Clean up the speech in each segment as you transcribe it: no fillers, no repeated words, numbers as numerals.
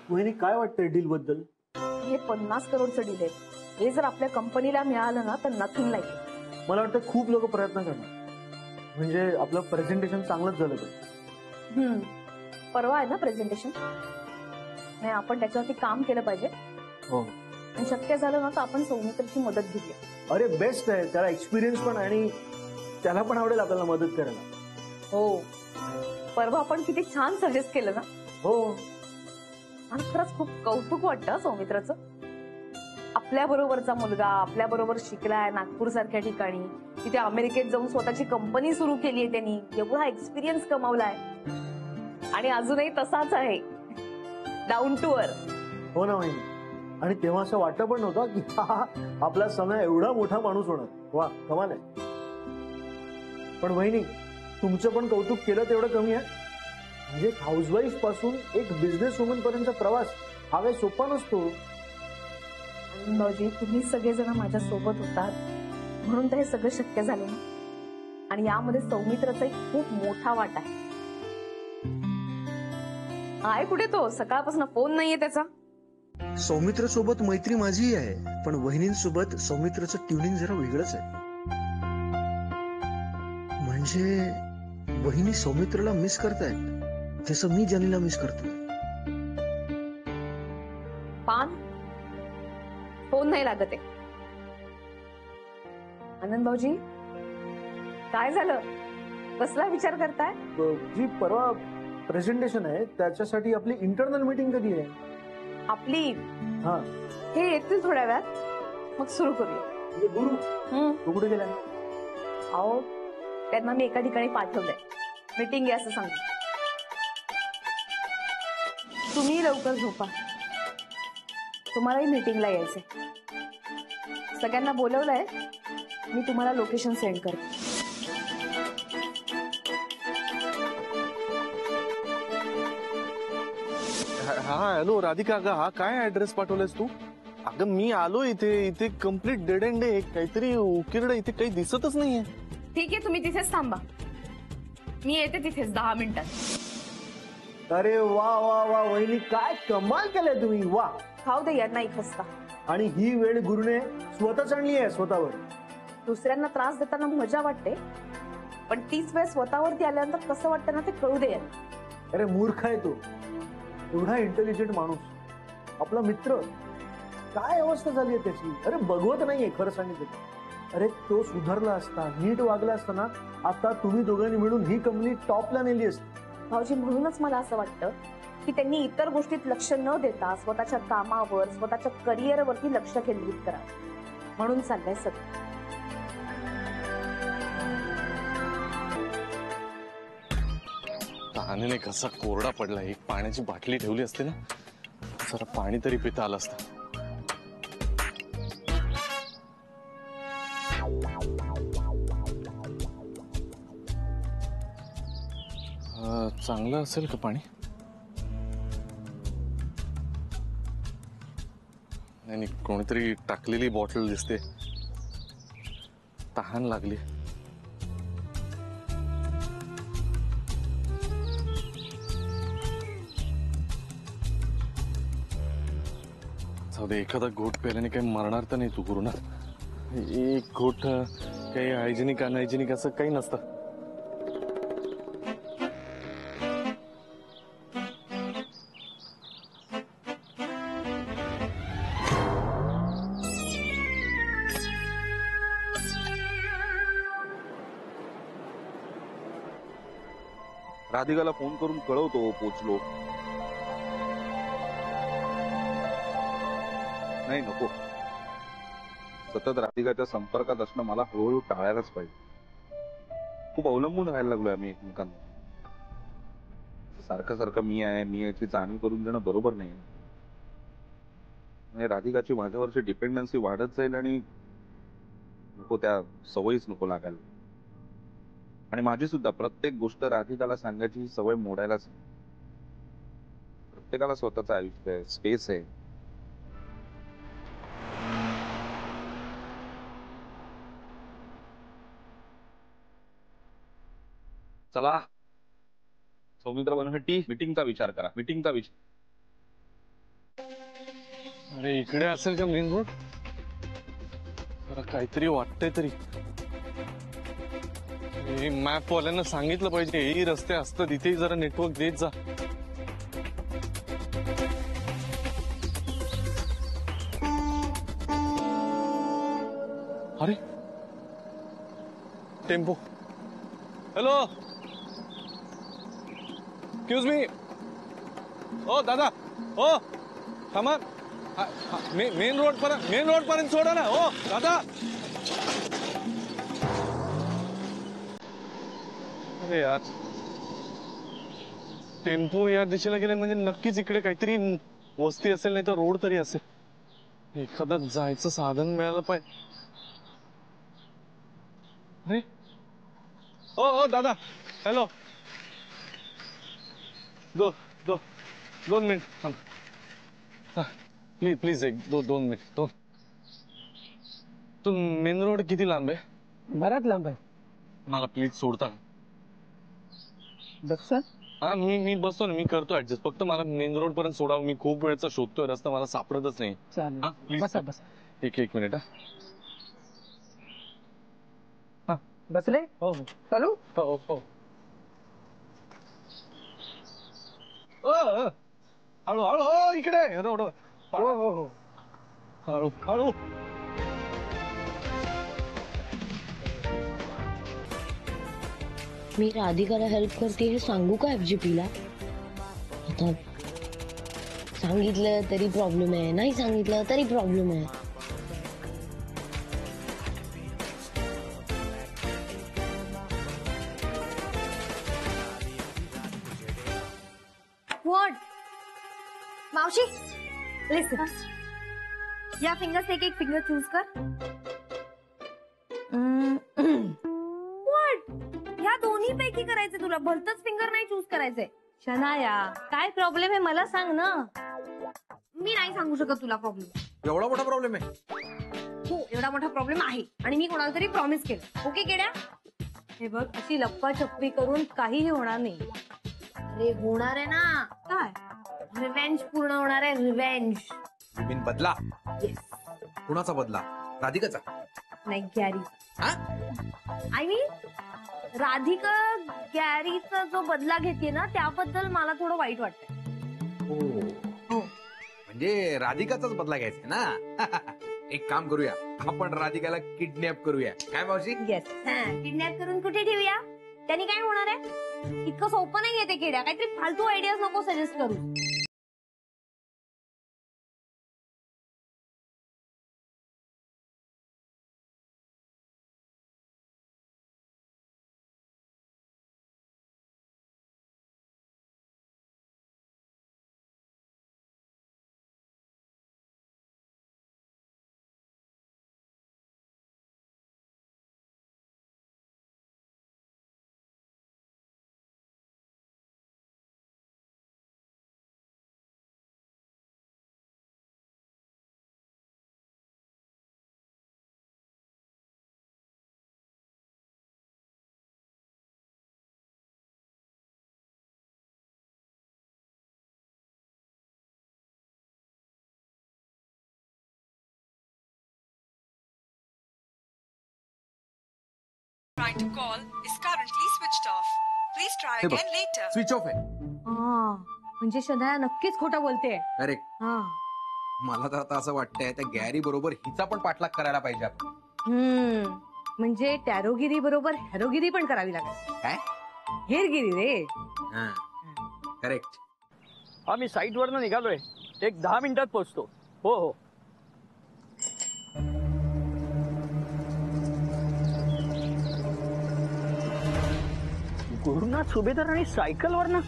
वहिनी काय वाटतंय डील बद्दल? हे 50 करोडचं डील आहे. हे जर आपल्या कंपनीला मिळालं ना तर नथिंग लाईक. मला वाटतं खूप लोक प्रयत्न करणार, म्हणजे आपलं प्रेझेंटेशन चांगलंच झालं पाहिजे. परवा आहे ना प्रेझेंटेशन, नाही आपण त्याच्यावरती काम केलं पाहिजे. हो, आणि शक्य झालं ना तर आपण सौमित्रची मदत घेऊया. अरे बेस्ट आहे, त्याला एक्सपिरियन्स पण आणि त्याला पण आवडेल आपल्याला मदत करायला. हो, परवा आपण किती छान सजेस्ट केलं ना. हो, आणि खरंच खूप कौतुक वाटतं सौमित्रचं. आपल्या बरोबरचा मुलगा आपल्या बरोबर शिकलाय नागपूर सारख्या ठिकाणी, तिथे अमेरिकेत जाऊन स्वतःची कंपनी सुरू केली आहे त्यांनी, एवढा एक्सपिरियन्स कमावलाय आणि अजूनही तसाच आहे, डाऊन टू अर्थ. हो ना वहिनी. आणि तेव्हा असं वाटतं पण नव्हतं की हा आपला समय एवढा मोठा माणूस होणार. वा, कमाल आहे. पण वहिनी, तुमचं पण कौतुक केलं तेवढं कमी आहे. म्हणजे हाऊसवाईफ पासून एक बिझनेस वुमन पर्यंतचा प्रवास हा काही सोपा नसतो. भाऊजी, तुम्ही सगळेजण माझ्या सोबत होतात म्हणून तर हे सगळं शक्य झालं ना. आणि यामध्ये सौमित्रचा एक खूप मोठा वाटा आहे. आहे कुठे तो? सकाळपासून फोन नाहीये त्याचा. सौमित्र सोबत मैत्री माझी आहे, पण वहिनींसोबत सौमित्रचं ट्युनिंग जरा वेगळंच आहे. म्हणजे वहिनी सौमित्रला मिस करतायत जसं मी जानीला मिस करतोय. पान फोन नाही लागत आहे. आनंद भाऊजी, काय झालं? कसला विचार करताय? जी परवा प्रेझेंटेशन आहे त्याच्यासाठी आपली इंटरनल मीटिंग कधी आहे? आपली हा, हे येतील थोड्या वेळात, मग सुरू करूया. गुरु तू कुठे गेला? अहो, त्यांना मी एका ठिकाणी पाठवलंय, मीटिंग आहे असं सांग. तुम्ही लवकर झोपा, तुम्हालाही मीटिंगला यायचंय. सगळ्यांना बोलवलंय, मी तुम्हाला लोकेशन सेंड करते. हा हॅलो राधिका, अगं हा काय ऍड्रेस पाठवलायस तू? अगं मी आलो इथे, इथे कम्प्लीट डेड एंड आहे, काहीतरी उकिरड, इथे काही दिसतच नाहीये. ठीक आहे, तुम्ही तिथेच थांबा, मी येते तिथेच 10 मिनिटात. अरे वा वा वा वहिनी, काय कमाल केलंय तुम्ही. वा, खाऊ दे यांना एक हसता. आणि ही वेळ गुरुने स्वतःच आणली आहे स्वतःवर. दुसऱ्यांना त्रास देताना मजा वाटते, पण तीच वेळ स्वतःवरती आल्यानंतर कसं वाटतं ना ते कळू दे यांना. अरे मूर्ख आहे तो, एवढा इंटेलिजंट माणूस, आपला मित्र, काय अवस्था झाली आहे त्याची. अरे बघवत नाहीये खरं सांगितलं. अरे तो सुधारला असता, नीट वागला असता ना, आता तुम्ही दोघांनी मिळून ही कंपनी टॉपला नेली असती. भाऊजी, म्हणूनच मला असं वाटतं की त्यांनी इतर गोष्टीत लक्ष न देता स्वतःच्या कामावर, स्वतःच्या करिअरवरती लक्ष केंद्रित करावं, म्हणून चाललंय सगळं. तहानेने कसा कोरडा पडला. एक पाण्याची बाटली ठेवली असते ना, जरा पाणी तरी पिता आलं असतं. चांगलं असेल का पाणी? नाही, कोणीतरी टाकलेली बॉटल दिसते. तहान लागली. एखादा घोट प्यायल्याने काही मरणार तर नाही तू गुरु ना. एक घोट काही हायजेनिक अनहायजेनिक असं काही नसतं. राधिकाला फोन करून कळवतो पोचलो. नाही नको, सतत राधिकाच्या संपर्कात असणं मला हळूहळू टाळायलाच पाहिजे. खूप अवलंबून राहायला लागलोय आम्ही एकमेकांना. सारखं सारखं मी आहे मी याची जाणीव करून देणं बरोबर नाही. राधिकाची माझ्यावरची डिपेंडन्सी वाढत जाईल आणि नको त्या सवयीच नको लागायला. आणि माझी सुद्धा प्रत्येक गोष्ट राधिकाला सांगायची सवय मोडायलाच. प्रत्येकाला स्वतःचं आयुष्य आहे, स्पेस आहे. चला, सौमित्र बनवण्यासाठी मीटिंगचा विचार करा. मीटिंगचा विचार अरे इकडे असेल का मेन रोड? जरा काहीतरी वाटतंय तरी. मॅप वाल्यांना सांगितलं पाहिजे हे रस्ते असतात इथे जरा नेटवर्क देत जा. अरे टेम्पो. Hello excuse me. ओ दादा ओ थांबा. मेन रोड पर्यंत सोडा ना. ओ दादा. अरे यार टेम्पो या दिशेला गेले म्हणजे नक्कीच इकडे काहीतरी वस्ती असेल नाही तर रोड तरी असेल. एखादं जायचं साधन मिळालं पाहिजे. अरे ओ ओ दादा हॅलो. दोन मिनिट थांब. प्लीज एक दोन मिनिट. तो मेन रोड किती लांब आहे? बराच लांब आहे. मला प्लीज सोडता. बस हा मी बसतो ना. मी करतो ऍडजस्ट. फक्त मला मेन रोड पर्यंत सोडा. मी खूप वेळचा शोधतोय रस्ता मला सापडतच नाही. चालेल. हा प्लीज बसा बसा. एक मिनिट. हा बसले. हो हो चालू. हो हो. हळू हळू इकडे रोड. हो हो हो. हळू हळू. मी राधिकाला हेल्प करते हे सांगू का FGP ला? आता सांगितलं तरी प्रॉब्लेम आहे, नाही सांगितलं तरी प्रॉब्लेम आहे. व्हॉट मावशी लिसन. या फिंगर्स एक एक फिंगर चूज कर. व्हॉट या दोन्ही पैकी करायचे तुला. भलतच फिंगर नाही चूज करायचंय. शनाया काय प्रॉब्लेम आहे मला सांग ना. मी नाही सांगू शकत तुला प्रॉब्लेम. एवढा मोठा प्रॉब्लेम आहे? हो एवढा मोठा प्रॉब्लेम आहे आणि मी कोणाला तरी प्रॉमिस केलं. ओके केड्या? हे बघ अशी लप्पाछप्पी करून काहीही होणार नाही. अरे होणार आहे ना. काय? रिव्हेंज पूर्ण होणार आहे. रिव्हेंज. यू मीन बदला? येस. कुणाचा बदला? राधिकाचा? नाही गॅरी. आय मीन राधिका गॅरीचा जो बदला घेते ना त्याबद्दल मला थोडं वाईट वाटतंय. हो म्हणजे राधिकाचाच बदला घ्यायचा ना. एक काम करूया आपण राधिकाला किडनॅप करूया. काय मावशी? येस. किडनॅप करून कुठे ठेवूया? त्यांनी काय होणार आहे? इतकं सोपं नाही येते केड्या. काहीतरी फालतू आयडियाज नको सजेस्ट करू. Trying to call is currently switched off. Please try again later. Switch off आहे. म्हणजे शनाया नक्कीच खोटं बोलते. अरे हा. मला तर आता असं वाटतंय त्या गॅरी बरोबर हिचा पण पाठलाग करायला पाहिजे आपण. म्हणजे टॅरोगिरी बरोबर हॅरोगिरी पण करावी लागेल. काय? हेरगिरी रे. करेक्ट. हा मी साईट वरनं निघालोय. एक 10 मिनिटात पोहोचतो. हो हो. गुरुनाथ सुभेदार आणि सायकलवरनं.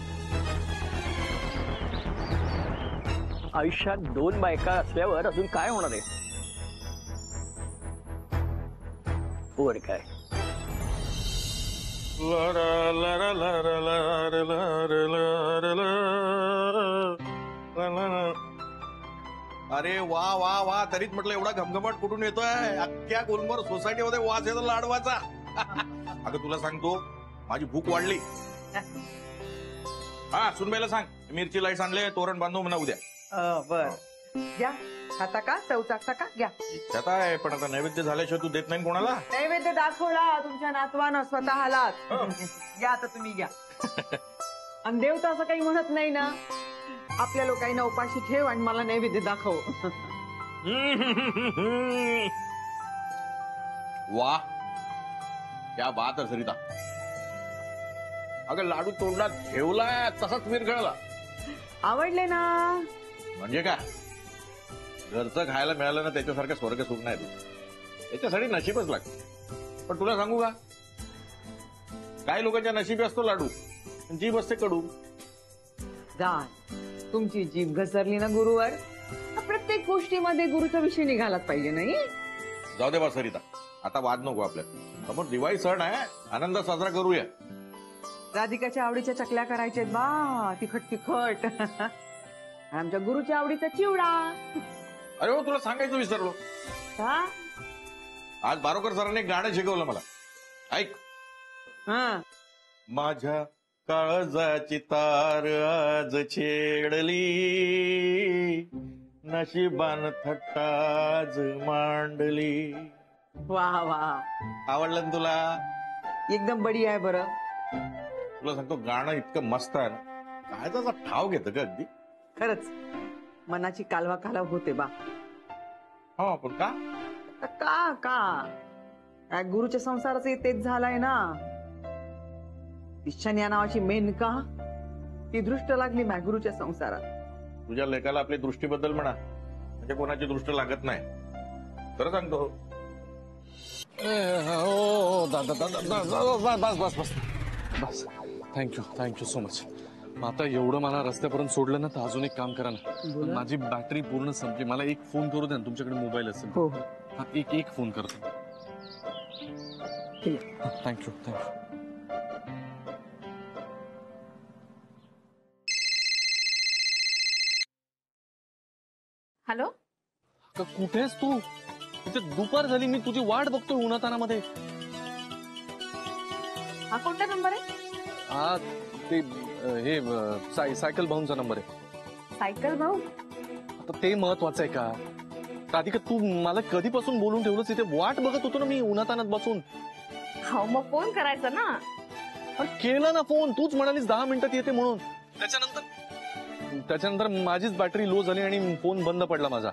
आयुष्यात 2 बायका असल्यावर अजून काय होणार आहे? वर काय अरे वा वा वा. तरीच म्हटलं एवढा घमघमाट कुठून येतोय? अख्ख्या गुलमर्ग सोसायटीमध्ये वास येतो लाडवाचा. अगं तुला सांगतो माझी भूक वाढली. हा सुनबाईला सांग मिरची लाईट्स आणले तोरण बांधू म्हणा उद्या. बर. या खाता का चव चाकता का घ्या. इच्छा आहे पण आता नैवेद्य झाल्याशिवाय तू देत नाही कोणाला. नैवेद्य दाखवला तुमच्या नातवानं स्वतःलाच. घ्या आता तुम्ही घ्या. आणि देव तर असं काही म्हणत नाही ना, आपल्या लोकांना उपाशी ठेव आणि मला नैवेद्य दाखव. वा क्या बात आहे सरिता. अगं लाडू तोंडात ठेवलाय तसाच विरघळला. आवडले ना. म्हणजे काय घरचं खायला मिळालं ना त्याच्यासारखं स्वर्ग सुख नाही. त्याच्यासाठी नशीबच लागतं. पण तुला सांगू का काही लोकांच्या नशिबी असतो लाडू, जीभ असते कडू. जा तुमची जीभ घसरली ना गुरुवर, प्रत्येक गोष्टीमध्ये गुरुचा विषय निघालाच पाहिजे नाही. जाऊ दे बा सरिता, आता वाद नको आपल्यात. समोर दिवाळी सण आहे, आनंद साजरा करूया. राधिकाच्या आवडीच्या चकल्या करायच्या बा, तिखट तिखट. आमच्या गुरुच्या आवडीचा चिवडा. अरे हो तुला सांगायचं विसरलो. का? आज बारोकर सरांनी एक गाणं शिकवलं मला. ऐक. माझ्या काळजाची तार आज छेडली, नशिबान थट्टाज मांडली. वा वा, आवडलं ना तुला? एकदम बढिया आहे. बरं तुला सांगतो गाणं इतकं मस्त आहे ना, काय त्याचा ठाव घेतं का अगदी. खरंच मनाची कालवा कालव होते बा. हो पण का का का काय गुरुच्या संसाराचं तेच झालाय ना. इच्छा या नावाची मेनका ती दृष्ट लागली माय गुरुच्या संसारात. तुझ्या लेकाला आपली दृष्टीबद्दल म्हणा, म्हणजे कोणाची दृष्ट लागत नाही. खरं सांगतो. बस बस बस बस. Thank you so much. आता एवढं मला रस्त्यापर्यंत सोडलं ना, तर अजून एक काम करा ना. माझी बॅटरी पूर्ण संपली. मला एक फोन करू द्या ना, तुमच्याकडे मोबाईल असेल. हो हा, एक फोन करतो. थँक्यू. हॅलो, कुठेस तू? इथे दुपार झाली, मी तुझी वाट बघतोय उन्हातानामध्ये. हा कोणता नंबर आहे? हा ते हे सायकल भाऊंचा नंबर आहे. सायकल भाऊ? आता ते महत्वाचं आहे का राधिका? तू मला कधीपासून बोलून ठेवलंस, इथे वाट बघत होतो ना मी उन्हातानात बसून. हो मग फोन करायचा ना. पण केला ना फोन, तूच म्हणालीस 10 मिनिटात येते म्हणून. त्याच्यानंतर माझीच बॅटरी लो झाली आणि फोन बंद पडला माझा.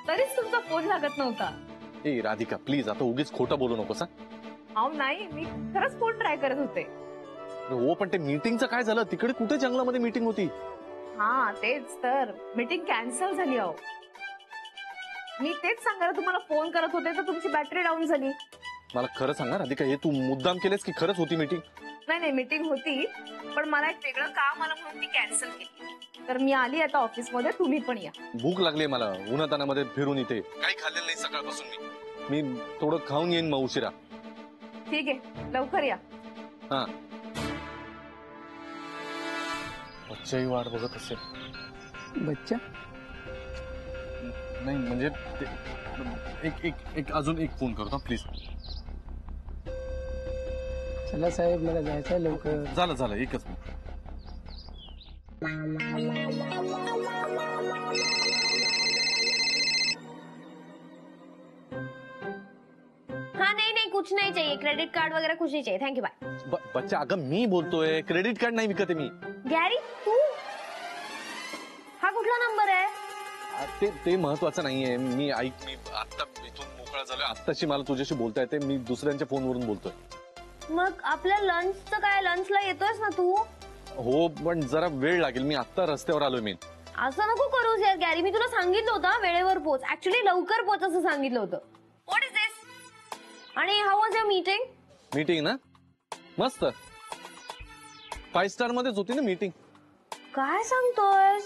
तरीच तुमचा फोन लागत नव्हता. ए राधिका प्लीज, आता उगीच खोटं बोलू नकोस. अहो नाही, मी खरंच फोन ट्राय करत होते. हो पण ते मीटिंगचं काय झालं? तिकडे कुठे जंगलामध्ये मीटिंग होती. हा तेच तर, मीटिंग कॅन्सल झाली. अहो मी तेच सांगायला तुम्हाला फोन करत होते, तर तुमची बॅटरी डाऊन झाली. मला खरं सांगा राधिका, हे तू मुद्दाम केलेस की खरंच होती मीटिंग? नाही मीटिंग होती, पण मला एक वेगळं काम आलं म्हणून ती कॅन्सल केली. तर मी आली आता ऑफिसमध्ये, तुम्ही पण या. भूक लागली मला उन्हातानामध्ये फिरून. इथे काही खाल्लेलं नाही सकाळपासून. मी थोडं खाऊन येईन मग उशिरा. ठीक आहे, लवकर या. हा, बच्चाही वाट बघत असेल. बच्चा नाही म्हणजे अजून एक फोन करतो प्लीज. चला साहेब, मला जायचंय लवकर. झालं एकच मिनिट. हाँ नहीं कुछ नहीं चाहिए, क्रेडिट कार्ड वगैरह कुछ नहीं चाहिए, थैंक यू बाय. बच्चा अगं मी बोलतोय, क्रेडिट कार्ड नाही विकत मी. गॅरी तू? हा कुठला नंबर आहे? ते महत्वाचं नाहीये. मी आता इथून मोकळा झालोय. आत्ताशी मला तुझ्याशी बोलता येते. मी दुसऱ्यांच्या फोनवरून बोलतोय. मग आपल्या लंचचं काय? लंचला येतोयस ना तू? हो पण जरा वेळ लागेल. मी आत्ता रस्त्यावर आलोय. मी असं नको करूस यार गॅरी. मी तुला सांगितलं होतं वेळेवर पोच. ऍक्च्युली लवकर पोच असं सांगितलं होतं. व्हॉट इज दिस? आणि हाऊ वॉज युअर मीटिंग ना? मस्त 5 स्टार मध्येच होती ना मीटिंग. काय सांगतोय?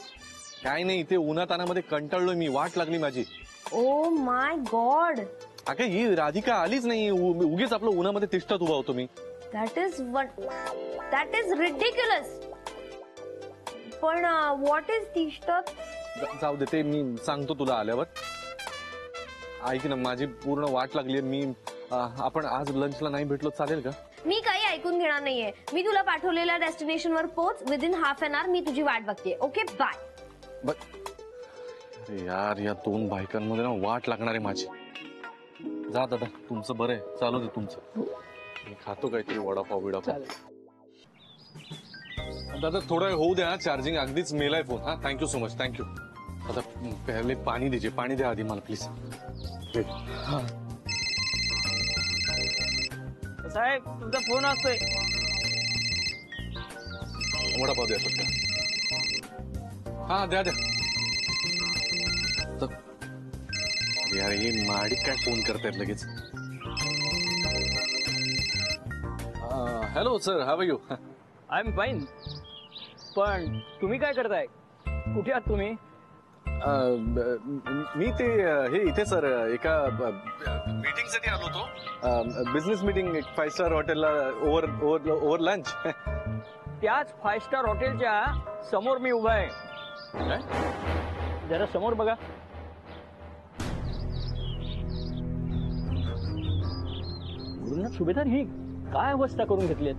काय नाही, इथे उन्हातानामध्ये कंटाळलोय मी. वाट लागली माझी. Oh my God. अगं ही राधिका आलीच नाही. उगीच आपलं उन्हामध्ये तिष्ठत उभा होतो मी. That is ridiculous. पण व्हॉट इज तिष्ठत? जाऊ दे, ते मी सांगतो तुला आल्यावर. ऐक ना, माझी पूर्ण वाट लागली. आपण आज लंचला नाही भेटलो चालेल का? मी काही ऐकून घेणार नाहीये. मी तुला पाठवलेल्या डेस्टिनेशनवर पोच. विदिन हाफ एन आवर मी तुझी वाट बघते. Okay bye. अरे यार, या दोन बायकांमध्ये ना वाट लागणार आहे माझी. जा दादा, तुमचं बरं आहे, चालू दे तुमचं. मी खातो काहीतरी वडापाव बिडापाव. दादा थोडं होऊ द्या, चार्जिंग अगदीच मेलाय फोन. हा, थँक्यू सो मच, थँक्यू. आता पहिले पाणी दीजिए, पाणी द्या आधी मला प्लीज. साहेब तुमचा फोन असतोय. वडापाव द्या फक्त. हा द्या द्या. यार हे माडी काय फोन करतायत लगेच. Hello sir, how you? I am fine. पण तुम्ही काय करताय? कुठे आहात तुम्ही? मी ते हे इथे सर एका मीटिंग साठी आलो होतो. बिझनेस मीटिंग 5 स्टार हॉटेलला ओव्हर लंच. त्याच 5 स्टार हॉटेलच्या समोर मी उभा आहे. जरा समोर बघा. गुरुनाथ सुभेदार ही काय अवस्था करून घेतलीत?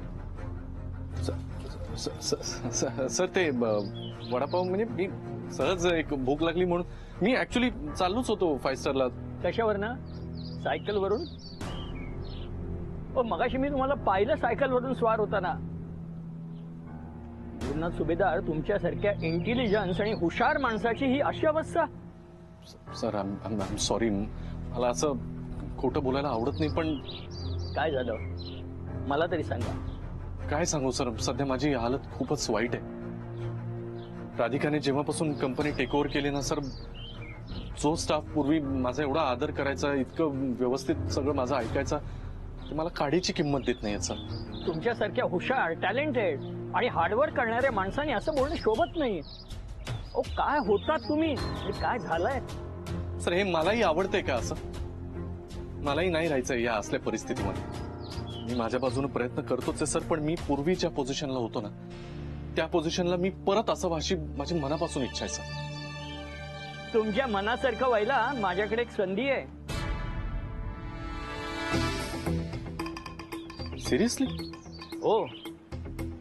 सर ते वडापाव म्हणजे मी सहज एक भूक लागली म्हणून मी ऍक्च्युली चाललोच होतो 5 स्टारला. कशावर ना? सायकल वरून? मगाशी मी तुम्हाला पाहिलं सायकल वरून स्वार होताना. गुरुनाथ सुभेदार, तुमच्यासारख्या इंटेलिजन्स आणि हुशार माणसाची ही अशी अवस्था? सर आय एम सॉरी, मला असं खोटं बोलायला आवडत नाही. पण काय झालं मला तरी सांगा. काय सांगू सर, सध्या माझी हालत खूपच वाईट आहे. राधिकाने जेव्हापासून कंपनी टेक ओव्हर केली ना सर, जो स्टाफ पूर्वी माझा एवढा आदर करायचा, इतकं व्यवस्थित सगळं माझं ऐकायचा, ते मला काडीची किंमत देत नाही सर. तुमच्यासारख्या हुशार, टॅलेंटेड आणि हार्डवर्क करणाऱ्या माणसाने असं बोलणं शोभत नाही. काय होतात तुम्ही? काय झालंय सर? हे मलाही आवडतंय का असं? मलाही नाही राहायचंय या असल्या परिस्थितीमध्ये. मी माझ्या बाजूने प्रयत्न करतोच आहे सर, पण मी पूर्वीच्या पोझिशनला होतो ना, त्या पोझिशनला मी परत असं अशी माझी मनापासून इच्छा आहे सर. तुमच्या मनासारखं व्हायला माझ्याकडे एक संधी आहे. सिरियसली? हो.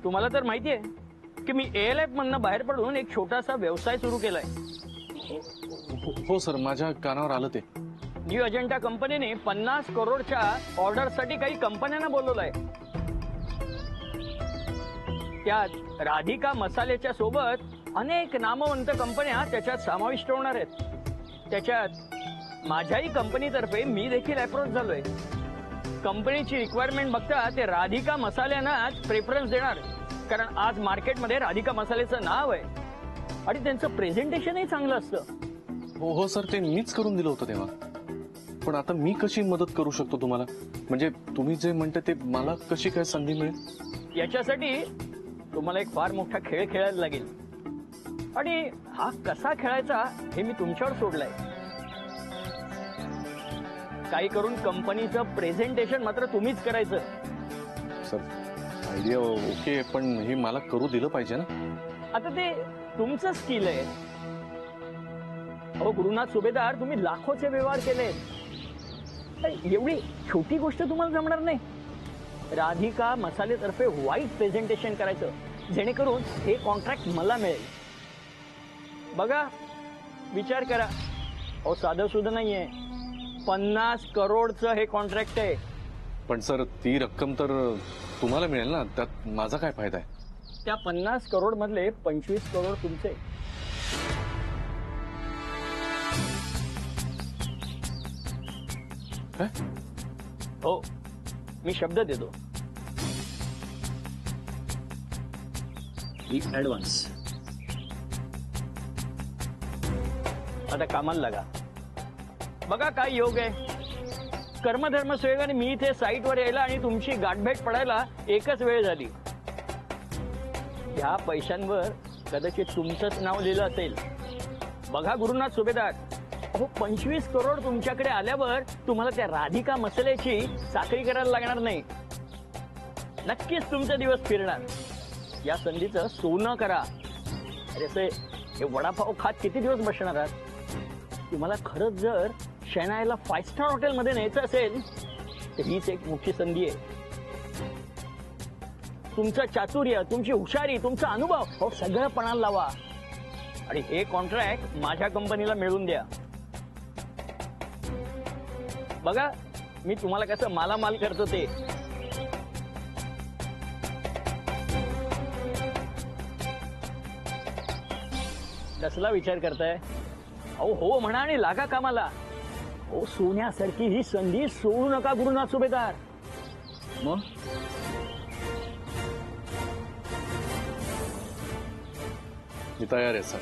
तुम्हाला तर माहिती आहे की मी ALF मधनं बाहेर पडून एक छोटासा व्यवसाय सुरू केलाय. हो सर, माझ्या कानावर आलं ते. न्यू अजंटा कंपनीने 50 करोडच्या ऑर्डरसाठी काही कंपन्यांना बोलवलंय. त्यात राधिका मसाल्याच्या सोबत अनेक नामवंत कंपन्या त्याच्यात समाविष्ट होणार आहेत. त्याच्यात माझ्याही कंपनीतर्फे मी देखील अप्रोच झालोय. कंपनीची रिक्वायरमेंट बघता ते राधिका मसाल्यांनाच प्रेफरन्स देणार, कारण आज मार्केटमध्ये राधिका मसाल्याचं नाव आहे आणि त्यांचं प्रेझेंटेशनही चांगलं असतं. हो हो सर, ते मीच करून दिलं होतं तेव्हा. पण आता मी कशी मदत करू शकतो तुम्हाला? म्हणजे तुम्ही जे म्हणता ते मला कशी काय संधी मिळेल? याच्यासाठी तुम्हाला एक फार मोठा खेळ खेळायला लागेल आणि हा कसा खेळायचा हे मी तुमच्यावर सोडलाय. काही करून कंपनीचं प्रेझेंटेशन मात्र तुम्हीच करायचं. सर आयडिया ओके, पण हे मला करू दिलं पाहिजे ना. आता ते तुमचं स्किल आहे. गुरुनाथ सुभेदार, तुम्ही लाखोचे व्यवहार केले. एवढी छोटी गोष्ट तुम्हाला जमणार नाही. राधिका मसालेतर्फे वाईट प्रेझेंटेशन करायचं, जेणेकरून हे कॉन्ट्रॅक्ट मला मिळेल. बघा, विचार करा. साधं सुद्धा नाहीये. 50 करोडचं हे कॉन्ट्रॅक्ट आहे. पण सर ती रक्कम तर तुम्हाला मिळेल ना, त्यात माझा काय फायदा आहे? त्या 50 करोड मधले 25 करोड तुमचे. हो, मी शब्द देतो. ऍडव्हान्स. आता कामाला लागा. बघा काय योग आहे. कर्मधर्म सुयोगाने मी इथे साईटवर यायला आणि तुमची गाठभेट पडायला एकच वेळ झाली. ह्या पैशांवर कदाचित तुमचंच नाव लिहिलं असेल. बघा गुरुनाथ सुभेदार, 25 करोड तुमच्याकडे आल्यावर तुम्हाला त्या राधिका मसाल्याची साखळी करायला लागणार नाही. नक्कीच तुमचे दिवस फिरणार. या संधीचं सोनं करा. अरे हे वडापाव खात किती दिवस बसणार आहात? तुम्हाला खरंच जर शेणायला 5 स्टार हॉटेलमध्ये न्यायचं असेल तर हीच एक मोठी संधी आहे. तुमचं चातुर्य, तुमची हुशारी, तुमचा अनुभव सगळं पणाला लावा. आणि हे कॉन्ट्रॅक्ट माझ्या कंपनीला मिळवून द्या. बघा मी तुम्हाला कसं मालामाल करतो ते. कसला विचार करताय? अहो हो म्हणा आणि लागा कामाला. हो सोन्यासारखी ही संधी सोडू नका गुरुनाथ सुभेदार. मग मी तयार आहे सर.